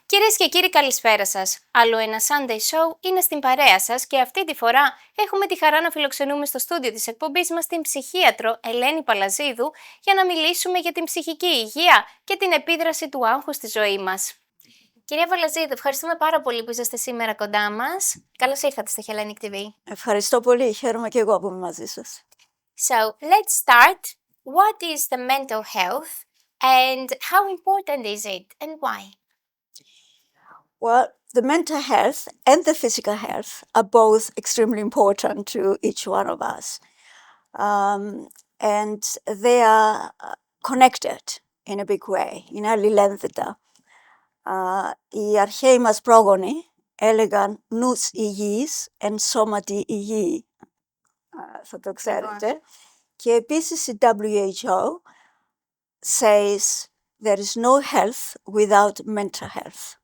Κυρίες και κύριοι, καλησπέρα σας. Άλλο ένα Sunday Show είναι στην παρέα σας και αυτή τη φορά έχουμε τη χαρά να φιλοξενούμε στο στούντιο της εκπομπής μας την ψυχίατρο Ελένη Παλαζίδου για να μιλήσουμε για την ψυχική υγεία και την επίδραση του άγχους στη ζωή μας. Κυρία Παλαζίδου, ευχαριστούμε πάρα πολύ που είσαστε σήμερα κοντά μας. Καλώς ήρθατε στο Hellenic TV. Ευχαριστώ πολύ. Χαίρομαι και εγώ που είμαι μαζί σας. So, let's start. What is the mental health and how important is it and why? Well, the mental health and the physical health are both extremely important to each one of us. And they are connected in a big way, είναι αλληλένδετα. Οι αρχαίοι μας πρόγονοι έλεγαν νους υγιής εν σώματι υγιή. Θα το ξέρετε. Και επίσης η WHO says there is no health without mental health.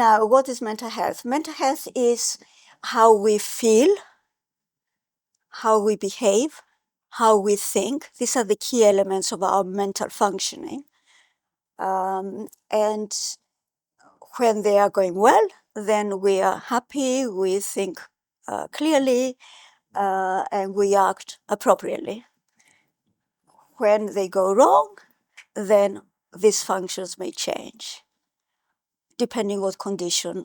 Now, what is mental health? Mental health is how we feel, how we behave, how we think. These are the key elements of our mental functioning. And when they are going well, then we are happy, we think clearly, and we act appropriately. When they go wrong, then these functions may change, depending what condition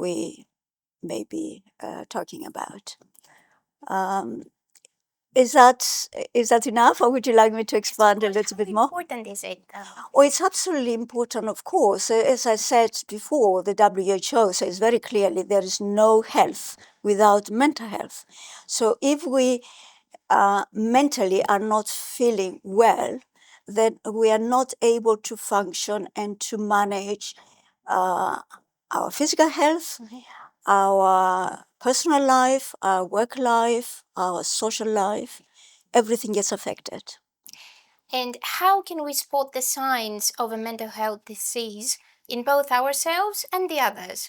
we may be talking about. Is that enough, or would you like me to expand a little bit more? How important is it? Oh, it's absolutely important, of course. As I said before, the WHO says very clearly there is no health without mental health. So if we mentally are not feeling well, then we are not able to function and to manage our physical health, our personal life, our work life, our social life. Everything gets affected. And how can we spot the signs of a mental health disease in both ourselves and the others?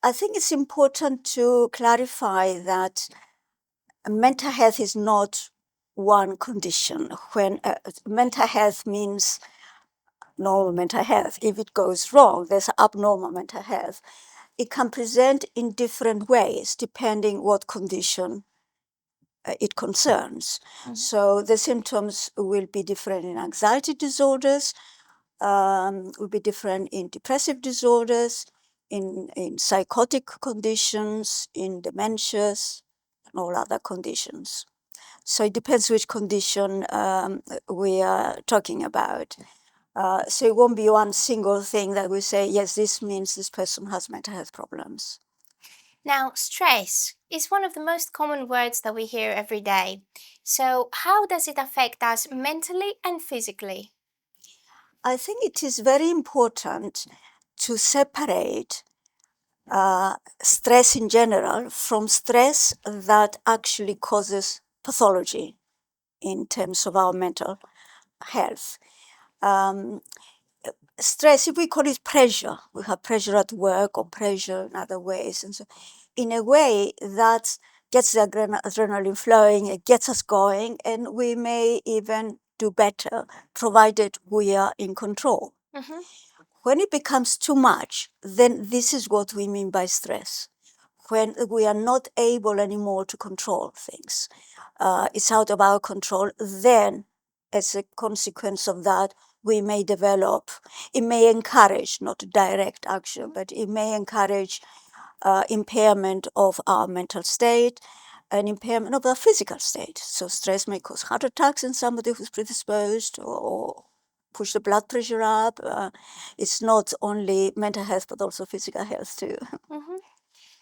I think it's important to clarify that mental health is not one condition. When mental health means normal mental health. If it goes wrong, there's abnormal mental health. It can present in different ways depending what condition it concerns. So the symptoms will be different in anxiety disorders, will be different in depressive disorders, in psychotic conditions, in dementias, and all other conditions. So it depends which condition we are talking about. So it won't be one single thing that we say, yes, this means this person has mental health problems. Now, stress is one of the most common words that we hear every day. So how does it affect us mentally and physically? I think it is very important to separate stress in general from stress that actually causes pathology in terms of our mental health. Stress, if we call it pressure, we have pressure at work or pressure in other ways. And so in a way that gets the adrenaline flowing, it gets us going, and we may even do better, provided we are in control. When it becomes too much, then this is what we mean by stress. When we are not able anymore to control things, it's out of our control, then as a consequence of that, we may develop, it may encourage, not direct action, but it may encourage impairment of our mental state and impairment of our physical state. So stress may cause heart attacks in somebody who's predisposed or push the blood pressure up. It's not only mental health, but also physical health too.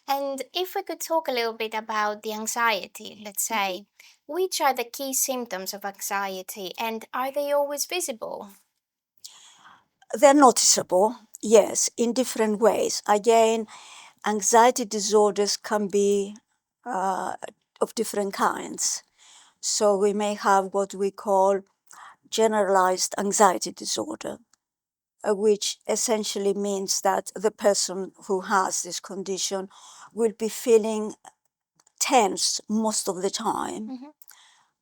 And if we could talk a little bit about the anxiety, let's say, which are the key symptoms of anxiety and are they always visible? They're noticeable, yes, in different ways. Again, anxiety disorders can be of different kinds. So we may have what we call generalized anxiety disorder, which essentially means that the person who has this condition will be feeling tense most of the time,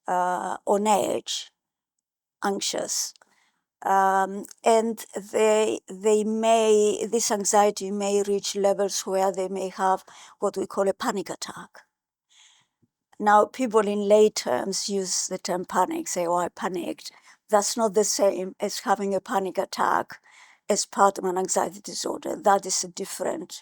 on edge, anxious. And this anxiety may reach levels where they may have what we call a panic attack. Now, people in lay terms use the term panic, say, oh, I panicked. That's not the same as having a panic attack as part of an anxiety disorder. That is a different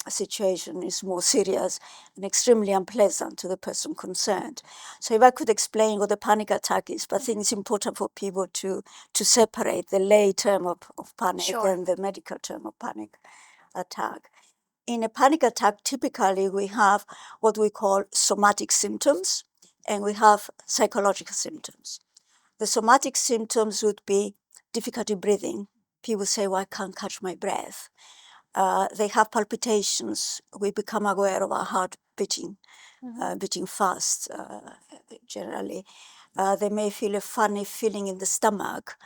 situation, it's more serious and extremely unpleasant to the person concerned. So if I could explain what a panic attack is, but I think it's important for people to separate the lay term of panic and the medical term of panic attack. In a panic attack, typically we have what we call somatic symptoms, and we have psychological symptoms. The somatic symptoms would be difficulty breathing. People say, well, I can't catch my breath. They have palpitations. We become aware of our heart beating, beating fast, generally. They may feel a funny feeling in the stomach.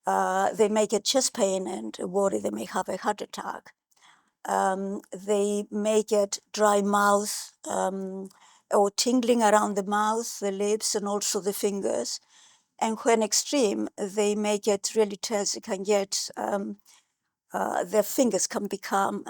They may get chest pain and worry they may have a heart attack. They may get dry mouth or tingling around the mouth, the lips, and also the fingers. And when extreme, they may get really tense. It can get, their fingers can become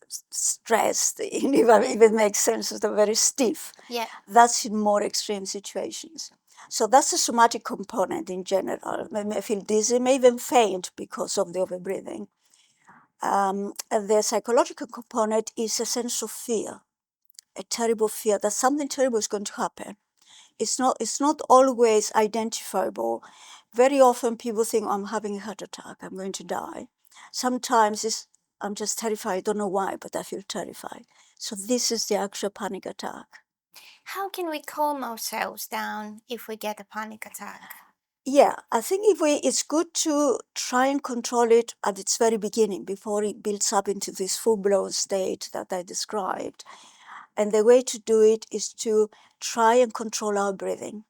stressed, if it makes sense, they're very stiff. Yeah. That's in more extreme situations. So that's the somatic component in general. They may feel dizzy, may even faint because of the overbreathing. And the psychological component is a sense of fear, a terrible fear that something terrible is going to happen. It's not always identifiable. Very often people think, oh, I'm having a heart attack, I'm going to die. Sometimes I'm just terrified, I don't know why, but I feel terrified. So this is the actual panic attack. How can we calm ourselves down if we get a panic attack? Yeah, I think it's good to try and control it at its very beginning before it builds up into this full-blown state that I described. And the way to do it is to try and control our breathing.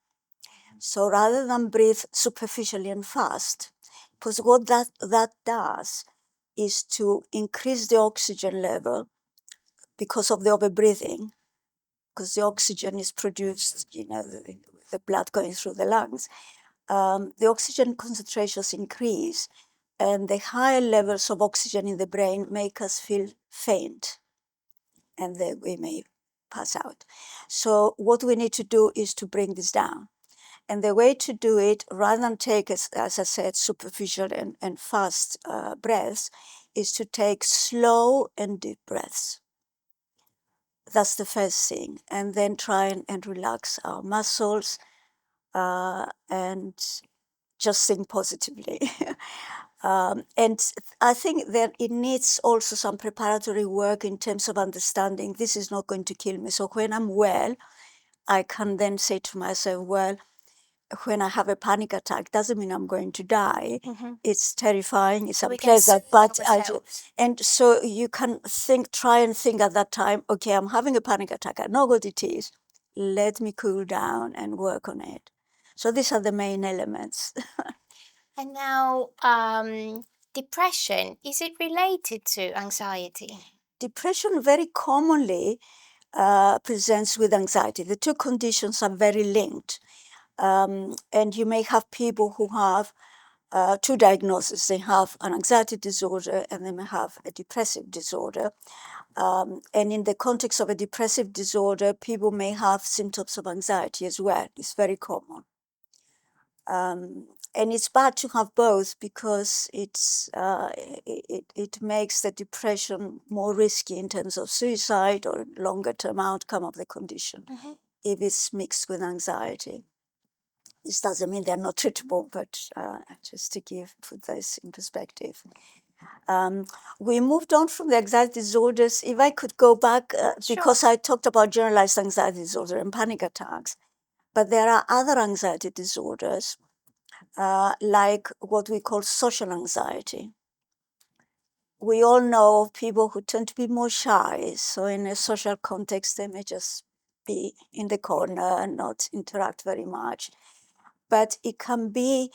So rather than breathe superficially and fast, because what that does is to increase the oxygen level because of the overbreathing, because the oxygen is produced, the blood going through the lungs. The oxygen concentrations increase, and the higher levels of oxygen in the brain make us feel faint, and then we may pass out. So what we need to do is to bring this down. And the way to do it, rather than take, as I said, superficial and fast breaths, is to take slow and deep breaths. That's the first thing. And then try and relax our muscles and just think positively. And I think that it needs also some preparatory work in terms of understanding this is not going to kill me. So when I'm well, I can then say to myself, well, when I have a panic attack, doesn't mean I'm going to die. It's terrifying, it's unpleasant, but and so you can try and think at that time, okay, I'm having a panic attack, I know what it is, let me cool down and work on it. So these are the main elements. And now, depression, is it related to anxiety? Depression very commonly presents with anxiety. The two conditions are very linked. And you may have people who have two diagnoses. They have an anxiety disorder and they may have a depressive disorder. And in the context of a depressive disorder, people may have symptoms of anxiety as well. It's very common. And it's bad to have both because it makes the depression more risky in terms of suicide or longer-term outcome of the condition if it's mixed with anxiety. This doesn't mean they're not treatable, but just to put this in perspective. We moved on from the anxiety disorders. If I could go back, because I talked about generalized anxiety disorder and panic attacks, but there are other anxiety disorders like what we call social anxiety. We all know of people who tend to be more shy, so in a social context, they may just be in the corner and not interact very much. But it can be,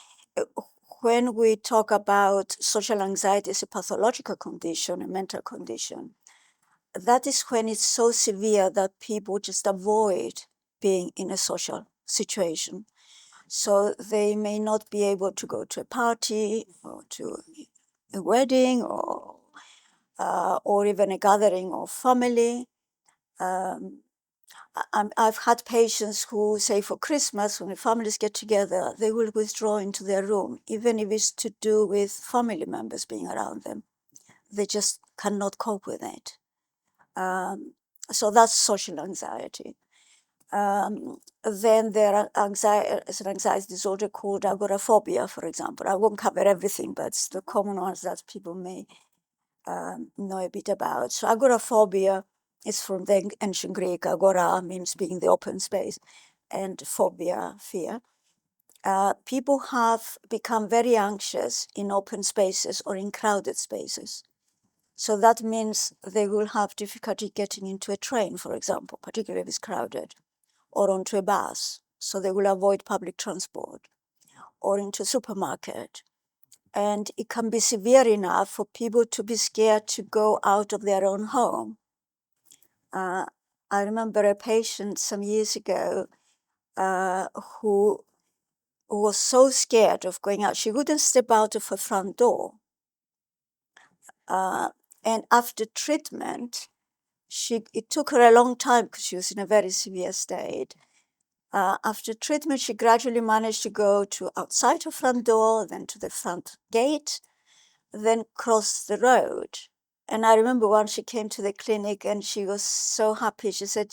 when we talk about social anxiety as a pathological condition, a mental condition, that is when it's so severe that people just avoid being in a social situation. So they may not be able to go to a party or to a wedding or even a gathering of family. I've had patients who say for Christmas, when the families get together, they will withdraw into their room, even if it's to do with family members being around them. They just cannot cope with it. So that's social anxiety. Then there are an anxiety disorder called agoraphobia, for example. I won't cover everything, but it's the common ones that people may know a bit about. So agoraphobia is from the ancient Greek. Agora means being the open space, and phobia, fear. People have become very anxious in open spaces or in crowded spaces. So that means they will have difficulty getting into a train, for example, particularly if it's crowded, or onto a bus. So they will avoid public transport, or into a supermarket. And it can be severe enough for people to be scared to go out of their own home. I remember a patient some years ago who was so scared of going out. She wouldn't step out of her front door. And after treatment, it took her a long time because she was in a very severe state. After treatment, she gradually managed to go to outside her front door, then to the front gate, then cross the road. And I remember once she came to the clinic and she was so happy. She said,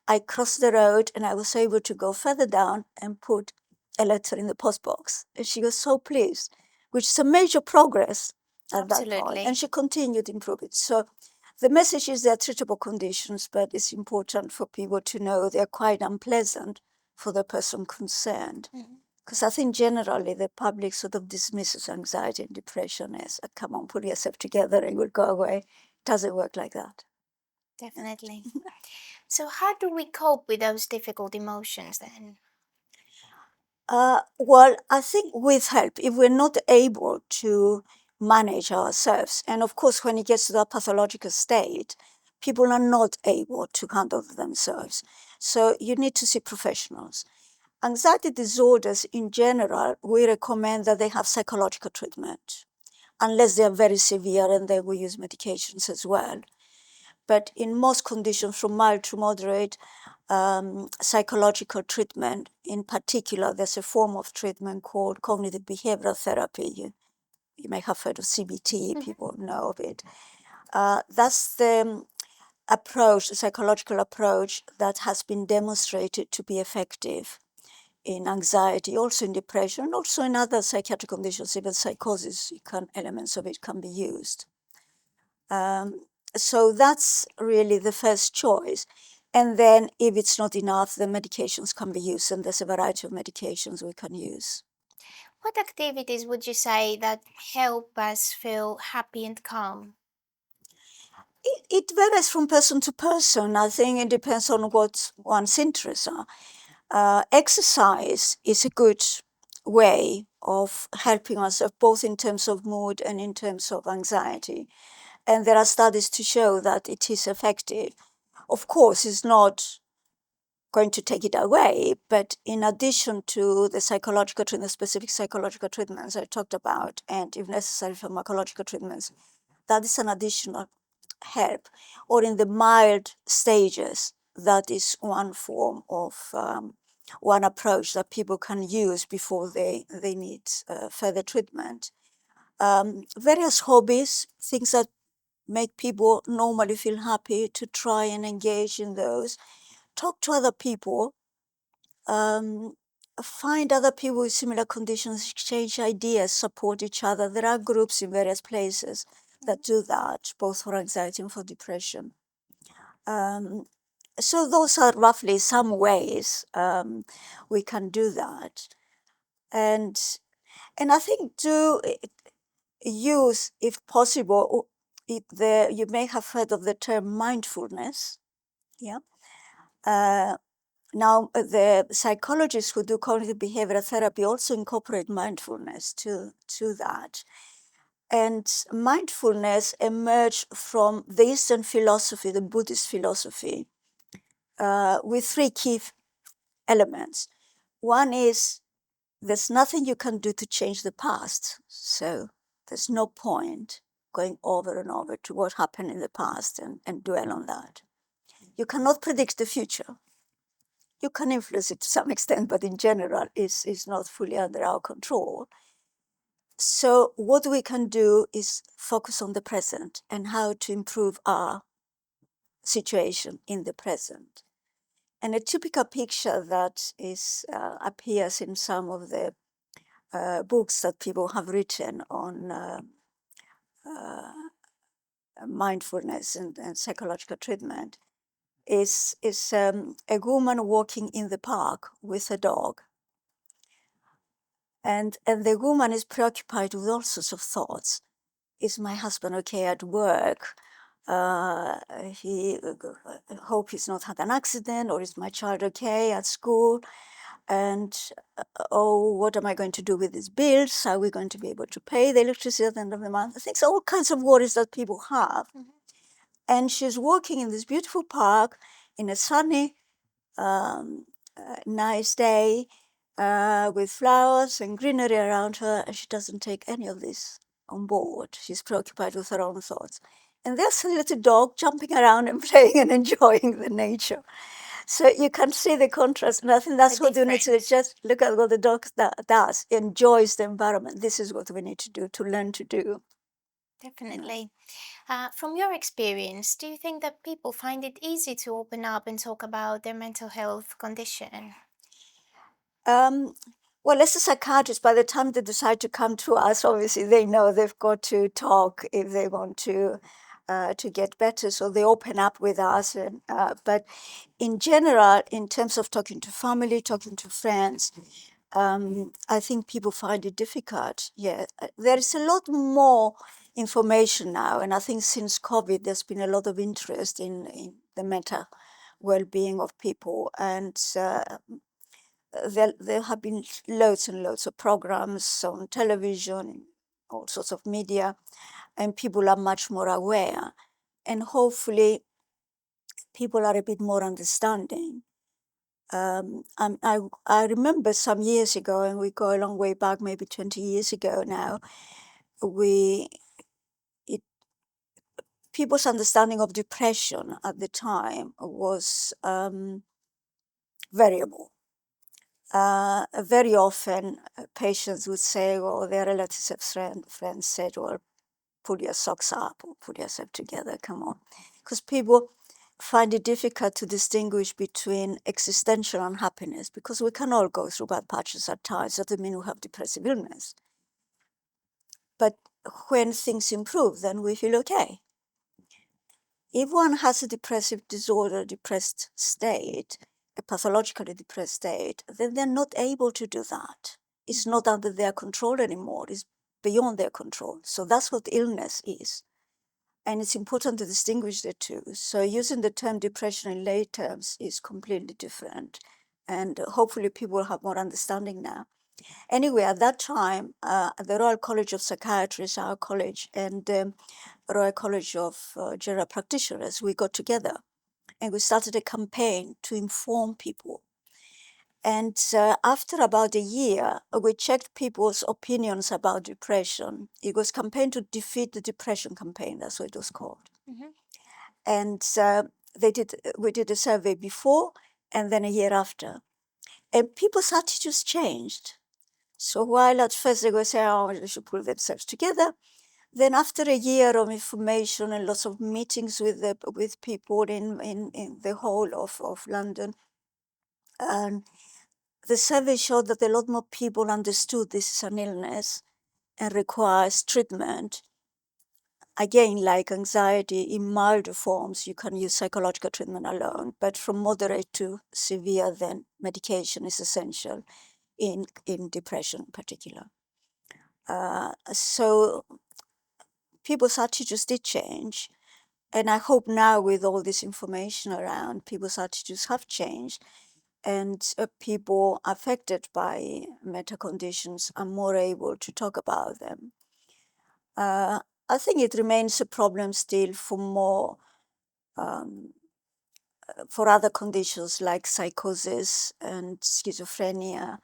I crossed the road and I was able to go further down and put a letter in the postbox. And she was so pleased, which is a major progress at that point. And she continued to improve it. So the message is they're treatable conditions, but it's important for people to know they're quite unpleasant for the person concerned. Because I think generally the public sort of dismisses anxiety and depression as, come on, pull yourself together and it will go away. It doesn't work like that. Definitely. So how do we cope with those difficult emotions then? Well, I think with help, if we're not able to manage ourselves, and of course, when it gets to that pathological state, people are not able to handle themselves. So you need to see professionals. Anxiety disorders in general, we recommend that they have psychological treatment, unless they are very severe, and then we use medications as well. But in most conditions, from mild to moderate, psychological treatment, in particular, there's a form of treatment called cognitive behavioral therapy. You may have heard of CBT, people know of it. That's the approach, the psychological approach that has been demonstrated to be effective in anxiety, also in depression, also in other psychiatric conditions, even psychosis, elements of it can be used. So that's really the first choice. And then if it's not enough, the medications can be used, and there's a variety of medications we can use. What activities would you say that help us feel happy and calm? It varies from person to person. I think it depends on what one's interests are. Exercise is a good way of helping us, both in terms of mood and in terms of anxiety. And there are studies to show that it is effective. Of course, it's not going to take it away, but in addition to the psychological treatment, specific psychological treatments I talked about, and if necessary, pharmacological treatments, that is an additional help. Or in the mild stages, that is one form of, one approach that people can use before they need further treatment. Various hobbies, things that make people normally feel happy, to try and engage in those. Talk to other people. Find other people with similar conditions, exchange ideas, support each other. There are groups in various places that do that, both for anxiety and for depression. So those are roughly some ways we can do that. And I think to use, if possible, you may have heard of the term mindfulness. Yeah. Now, the psychologists who do cognitive behavioral therapy also incorporate mindfulness to that. And mindfulness emerged from the Eastern philosophy, the Buddhist philosophy, with three key elements. One is there's nothing you can do to change the past. So there's no point going over and over to what happened in the past and dwell on that. You cannot predict the future. You can influence it to some extent, but in general, it's not fully under our control. So what we can do is focus on the present and how to improve our situation in the present. And a typical picture that appears in some of the books that people have written on mindfulness and psychological treatment is a woman walking in the park with a dog. And the woman is preoccupied with all sorts of thoughts. Is my husband okay at work? He hope he's not had an accident, or is my child okay at school? And oh, what am I going to do with these bills? Are we going to be able to pay the electricity at the end of the month? I think all kinds of worries that people have. Mm-hmm. And she's walking in this beautiful park in a sunny, nice day with flowers and greenery around her, and she doesn't take any of this on board. She's preoccupied with her own thoughts. And there's a little dog jumping around and playing and enjoying the nature. So you can see the contrast, and I think that's what we need to do. Just look at what the dog does, enjoys the environment. This is what we need to do, to learn to do. Definitely. From your experience, do you think that people find it easy to open up and talk about their mental health condition? Well, as a psychiatrist, by the time they decide to come to us, obviously they know they've got to talk if they want to get better. So they open up with us. And, but in general, in terms of talking to family, talking to friends, I think people find it difficult. Yeah, there is a lot more information now. And I think since COVID, there's been a lot of interest in the mental well-being of people. And there have been loads and loads of programs on television, all sorts of media, and people are much more aware. And hopefully, people are a bit more understanding. I remember some years ago, and we go a long way back, maybe 20 years ago now, people's understanding of depression at the time was variable. Very often, patients would say, well, their relatives and friends said, well, pull your socks up or pull yourself together, come on. Because people find it difficult to distinguish between existential unhappiness, because we can all go through bad patches at times. That doesn't mean we have depressive illness. But when things improve, then we feel okay. If one has a depressive disorder, depressed state, a pathologically depressed state, then they're not able to do that. It's not under their control anymore. It's beyond their control. So that's what illness is. And it's important to distinguish the two. So using the term depression in lay terms is completely different. And hopefully people will have more understanding now. Anyway, at that time, the Royal College of Psychiatrists, our college, and the Royal College of General Practitioners, we got together and we started a campaign to inform people. And after about a year, we checked people's opinions about depression. It was campaign to defeat the depression campaign, that's what it was called. Mm-hmm. And we did a survey before and then a year after. And people's attitudes changed. So while at first they were saying, oh, they should pull themselves together, then after a year of information and lots of meetings with people in the whole of London, the survey showed that a lot more people understood this is an illness and requires treatment. Again, like anxiety, in milder forms, you can use psychological treatment alone, but from moderate to severe, then medication is essential. in depression in particular. So people's attitudes did change. And I hope now with all this information around, people's attitudes have changed, and people affected by mental conditions are more able to talk about them. I think it remains a problem still for for other conditions like psychosis and schizophrenia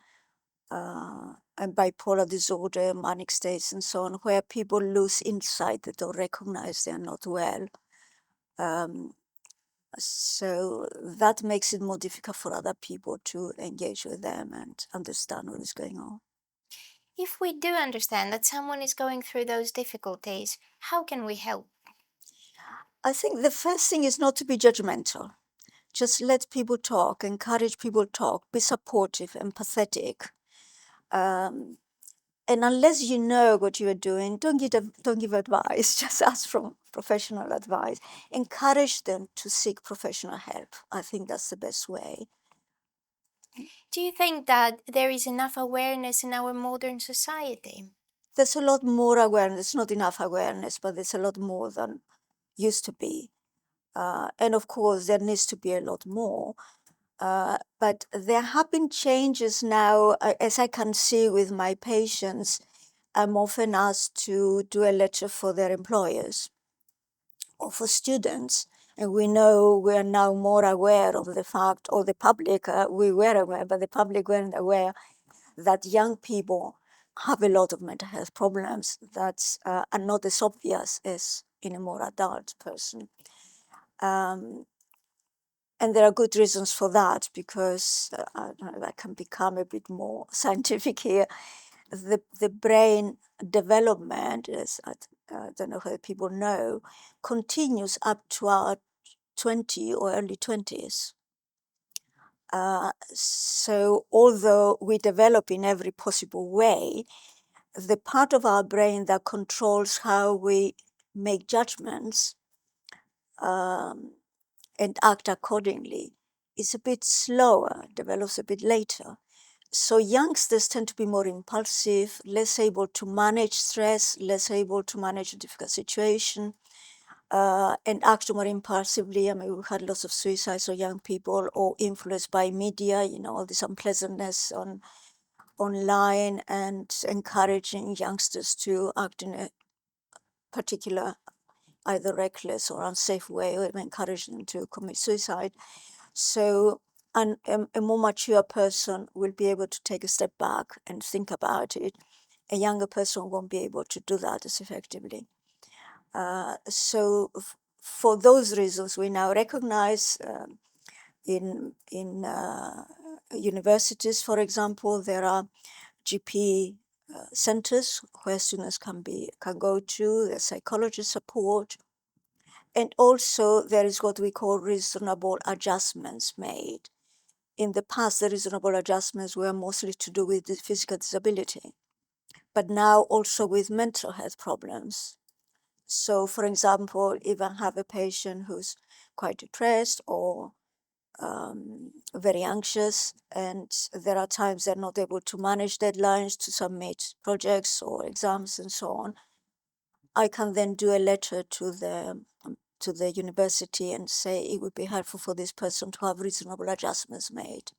and bipolar disorder, manic states and so on, where people lose insight, they don't recognize they're not well. So that makes it more difficult for other people to engage with them and understand what is going on. If we do understand that someone is going through those difficulties, how can we help? I think the first thing is not to be judgmental. Just let people talk, encourage people to talk, be supportive, empathetic. And unless you know what you are doing, don't give advice, just ask for professional advice. Encourage them to seek professional help. I think that's the best way. Do you think that there is enough awareness in our modern society? There's a lot more awareness, not enough awareness, but there's a lot more than used to be. And of course, there needs to be a lot more. But there have been changes now, as I can see with my patients. I'm often asked to do a lecture for their employers or for students. And we know we are now more aware of the fact, or the public, we were aware, but the public weren't aware that young people have a lot of mental health problems that are not as obvious as in a more adult person. And there are good reasons for that, because I don't know if I can become a bit more scientific here. The brain development, as I don't know whether people know, continues up to our 20 or early 20s. So although we develop in every possible way, the part of our brain that controls how we make judgments and act accordingly is a bit slower, develops a bit later. So youngsters tend to be more impulsive, less able to manage stress, less able to manage a difficult situation, and act more impulsively. I mean, we've had lots of suicides of young people, or influenced by media, all this unpleasantness online, and encouraging youngsters to act in a particular, either reckless or unsafe way, or encouraging them to commit suicide. So a more mature person will be able to take a step back and think about it. A younger person won't be able to do that as effectively. So for those reasons, we now recognize in universities, for example, there are GP centers where students can go to. There's psychologist support. And also there is what we call reasonable adjustments made. In the past, the reasonable adjustments were mostly to do with the physical disability, but now also with mental health problems. So, for example, if I have a patient who's quite depressed or very anxious, and there are times they're not able to manage deadlines to submit projects or exams and so on, I can then do a letter to the university and say it would be helpful for this person to have reasonable adjustments made.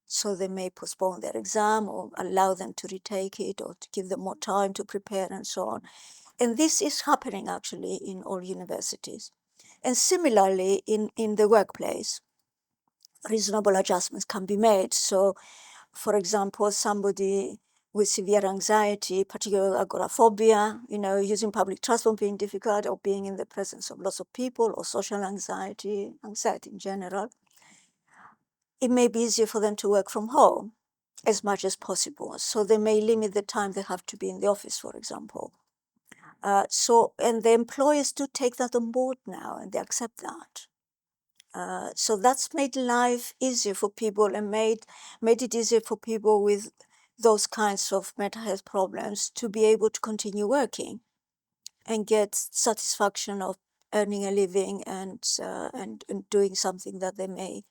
So they may postpone their exam or allow them to retake it, or to give them more time to prepare and so on. And this is happening actually in all universities. And similarly, in the workplace, reasonable adjustments can be made. So, for example, somebody with severe anxiety, particularly agoraphobia, using public transport being difficult, or being in the presence of lots of people, or social anxiety in general, it may be easier for them to work from home as much as possible. So they may limit the time they have to be in the office, for example. And the employers do take that on board now, and they accept that. So that's made life easier for people, and made it easier for people with those kinds of mental health problems to be able to continue working and get satisfaction of earning a living and doing something that they may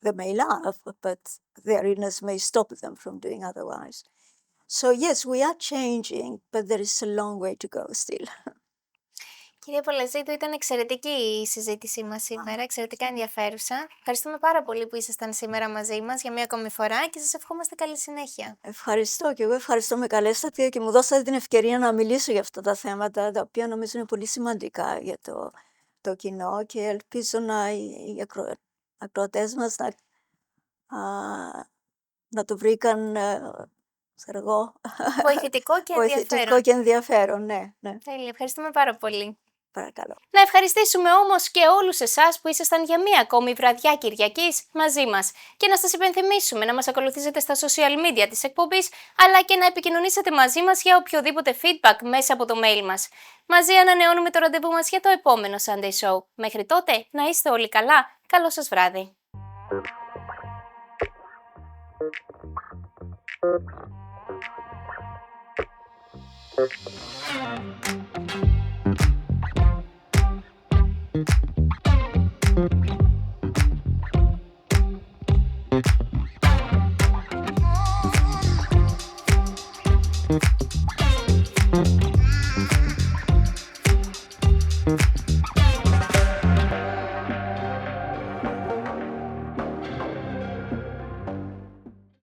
they may laugh, but their illness may stop them from doing otherwise. So yes, we are changing, but there is a long way to go still. Κυρία Παλαζίδου, ήταν εξαιρετική η συζήτησή μας σήμερα, εξαιρετικά ενδιαφέρουσα. Ευχαριστούμε πάρα πολύ που ήσασταν σήμερα μαζί μας για μία ακόμη φορά και σας ευχόμαστε καλή συνέχεια. Ευχαριστώ και εγώ ευχαριστώ, με καλέσατε και μου δώσατε την ευκαιρία να μιλήσω για αυτά τα θέματα, τα οποία νομίζω είναι πολύ σημαντικά για το κοινό και ελπίζω οι ακροατές μας να το βρήκαν, ξέρω εγώ, Βοηθητικό και ενδιαφέρον. βοηθητικό και ενδιαφέρον, ναι. Τέλεια, ευχαριστούμε πάρα πολύ. Παρακαλώ. Να ευχαριστήσουμε όμως και όλους εσάς που ήσασταν για μία ακόμη βραδιά Κυριακής μαζί μας και να σας υπενθυμίσουμε να μας ακολουθήσετε στα social media της εκπομπής, αλλά και να επικοινωνήσετε μαζί μας για οποιοδήποτε feedback μέσα από το mail μας. Μαζί ανανεώνουμε το ραντεβού μας για το επόμενο Sunday Show. Μέχρι τότε να είστε όλοι καλά. Καλό σας βράδυ.